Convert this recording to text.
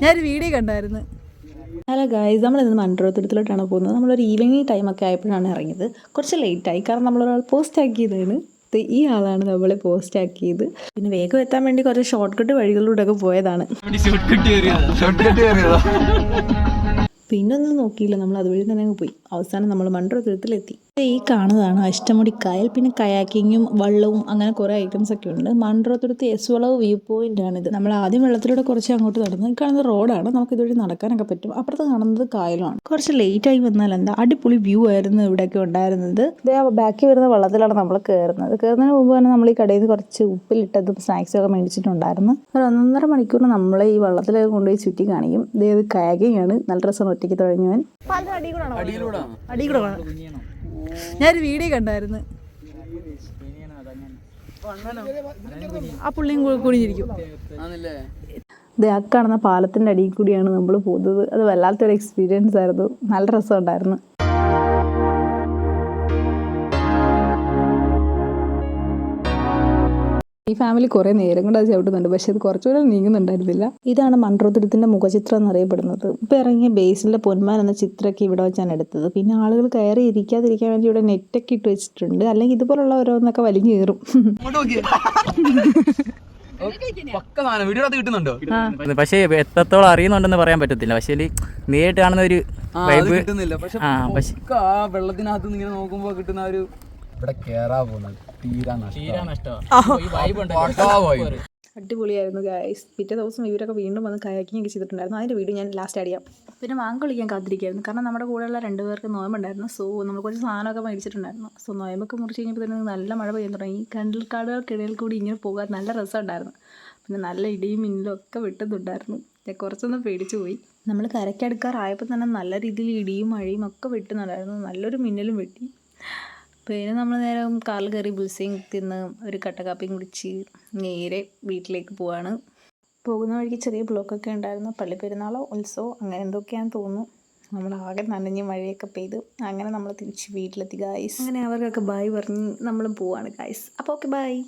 ഞാനൊരു വീഡിയോ കണ്ടായിരുന്നു. Hello guys, നമ്മളിന്ന് മൺട്രോത്തുരത്തിലോട്ടാണ് പോകുന്നത്. നമ്മളൊരു ഈവനിങ് ടൈമൊക്കെ ആയപ്പോഴാണ് ഇറങ്ങിയത്. കുറച്ച് ലേറ്റായി, കാരണം നമ്മളൊരാൾ പോസ്റ്റ് ആക്കിയതാണ്. ഈ ആളാണ് നമ്മളെ പോസ്റ്റ് ആക്കിയത്. പിന്നെ വേഗം എത്താൻ വേണ്ടി കുറച്ച് ഷോർട്ട് കട്ട് വഴികളിലൂടെയൊക്കെ പോയതാണ്. പിന്നൊന്നും നോക്കിയില്ല, നമ്മൾ അതുവഴി തന്നെ അങ്ങ് പോയി. അവസാനം നമ്മൾ മൺട്രോത്തുരത്തിലെത്തി. ഈ കാണുന്നതാണ് അഷ്ടമുടി കായൽ. പിന്നെ കയാക്കിങ്ങും വള്ളവും അങ്ങനെ കുറേ ഐറ്റംസ് ഒക്കെ ഉണ്ട്. മൺട്രോത്തുരത്ത് എസ് വളവ് വ്യൂ പോയിന്റ് ആണിത്. നമ്മൾ ആദ്യം വെള്ളത്തിലൂടെ കുറച്ച് അങ്ങോട്ട് നടന്നു. ഈ കാണുന്ന റോഡാണ്, നമുക്ക് ഇതുവഴി നടക്കാനൊക്കെ പറ്റും. അപ്പുറത്ത് കാണുന്നത് കായലുമാണ്. കുറച്ച് ലേറ്റ് ആയി വന്നാൽ എന്താ, അടിപൊളി വ്യൂ ആയിരുന്നു ഇവിടെയൊക്കെ ഉണ്ടായിരുന്നത്. ബാക്കി വരുന്ന വള്ളത്തിലാണ് നമ്മൾ കയറുന്നത്. കയറുന്നതിന് മുമ്പ് തന്നെ നമ്മൾ ഈ കടയിൽ നിന്ന് കുറച്ച് ഉപ്പിലിട്ടതും സ്നാക്സും ഒക്കെ മേടിച്ചിട്ടുണ്ടായിരുന്നു. ഒരു 1.5 മണിക്കൂർ നമ്മളെ ഈ വള്ളത്തിലേക്ക് കൊണ്ടുപോയി ചുറ്റി കാണിക്കും. ഇതേത് കയാക്കിങ് ആണ്. നല്ല രസം. ഒറ്റയ്ക്ക് തുഴഞ്ഞു ഞാനൊരു വീഡിയോ കണ്ടായിരുന്നു. ആ പുള്ളിയും കുടിഞ്ഞിരിക്കും. ഇത് ആ കാണുന്ന പാലത്തിൻ്റെ അടിയിൽ കൂടിയാണ് നമ്മൾ പോകുന്നത്. അത് വല്ലാത്തൊരു എക്സ്പീരിയൻസ് ആയിരുന്നു. നല്ല രസമുണ്ടായിരുന്നു. ഈ ഫാമിലി കുറേ നേരം കൊണ്ട് അത് ചവിട്ടുന്നുണ്ട്, പക്ഷെ അത് കുറച്ചുകൂടെ നീങ്ങുന്നുണ്ടായിരുന്നില്ല. ഇതാണ് മൺട്രോത്തുരത്തിൻ്റെ മുഖചിത്രം എന്നറിയപ്പെടുന്നത്. ഇപ്പം ഇറങ്ങിയ ബേസിലെ പൊന്മാൻ എന്ന ചിത്രമൊക്കെ ഇവിടെ വെച്ചാണ് എടുത്തത്. പിന്നെ ആളുകൾ കയറി ഇരിക്കാതിരിക്കാൻ വേണ്ടി ഇവിടെ നെറ്റൊക്കെ ഇട്ട് വെച്ചിട്ടുണ്ട്. അല്ലെങ്കിൽ ഇതുപോലുള്ള ഓരോന്നൊക്കെ വലിഞ്ഞു കയറും. പക്ഷേ എത്രത്തോളം അറിയുന്നുണ്ടെന്ന് പറയാൻ പറ്റത്തില്ല. പക്ഷേ നേരിട്ട് കാണുന്ന ഒരു വെള്ളത്തിനകത്ത് ഇങ്ങനെ നോക്കുമ്പോ കിട്ടുന്ന ഒരു ഇവിടെ കേറാ പോകുന്നത് അടിപൊളിയായിരുന്നു ഗൈസ്. പിറ്റേ ദിവസം ഇവരൊക്കെ വീണ്ടും വന്ന് കയാക്കിങ് ഒക്കെ ചെയ്തിട്ടുണ്ടായിരുന്നു. അതിൻ്റെ വീഡിയോ ഞാൻ ലാസ്റ്റ് ആഡ് ചെയ്യാം. പിന്നെ വാങ്ങ് വിളിക്കാൻ കാത്തിരിക്കുകയായിരുന്നു, കാരണം നമ്മുടെ കൂടെയുള്ള 2 പേർക്ക് നോയമ്പുണ്ടായിരുന്നു. സോ നമ്മൾ കുറച്ച് സാധനമൊക്കെ മേടിച്ചിട്ടുണ്ടായിരുന്നു. സോ നോയമ്പൊക്കെ മുറിച്ച് കഴിഞ്ഞപ്പോൾ തന്നെ നല്ല മഴ പെയ്യാൻ തുടങ്ങി. കണ്ടൽക്കാടുകൾക്കിടയിൽ കൂടി ഇങ്ങനെ പോകാൻ നല്ല രസമുണ്ടായിരുന്നു. പിന്നെ നല്ല ഇടിയും മിന്നലും ഒക്കെ വെട്ടുന്നുണ്ടായിരുന്നു. ഞാൻ കുറച്ചൊന്ന് പേടിച്ചു പോയി. നമ്മൾ കരയ്ക്കടുക്കാറായപ്പോൾ തന്നെ നല്ല രീതിയിൽ ഇടിയും മഴയും ഒക്കെ വെട്ടുന്നുണ്ടായിരുന്നു. നല്ലൊരു മിന്നലും വെട്ടി. പിന്നെ നമ്മൾ നേരെ കാറിൽ കയറി ബുൾസയും തിന്ന് ഒരു കട്ട കാപ്പിയും കുടിച്ച് നേരെ വീട്ടിലേക്ക് പോവാണ്. പോകുന്ന വഴിക്ക് ചെറിയ ബ്ലോക്കൊക്കെ ഉണ്ടായിരുന്നു. പള്ളിപ്പെരുന്നാളോ ഉത്സവമോ അങ്ങനെ എന്തൊക്കെയാണെന്ന് തോന്നുന്നു. നമ്മളാകെ നനഞ്ഞ് മഴയൊക്കെ പെയ്ത് അങ്ങനെ നമ്മൾ തിരിച്ച് വീട്ടിലെത്തി ഗായ്സ്. അങ്ങനെ അവർക്കൊക്കെ ബായ് പറഞ്ഞ് നമ്മളും പോവാണ് ഗായ്സ്. അപ്പോൾ ഓക്കെ, ബായ്.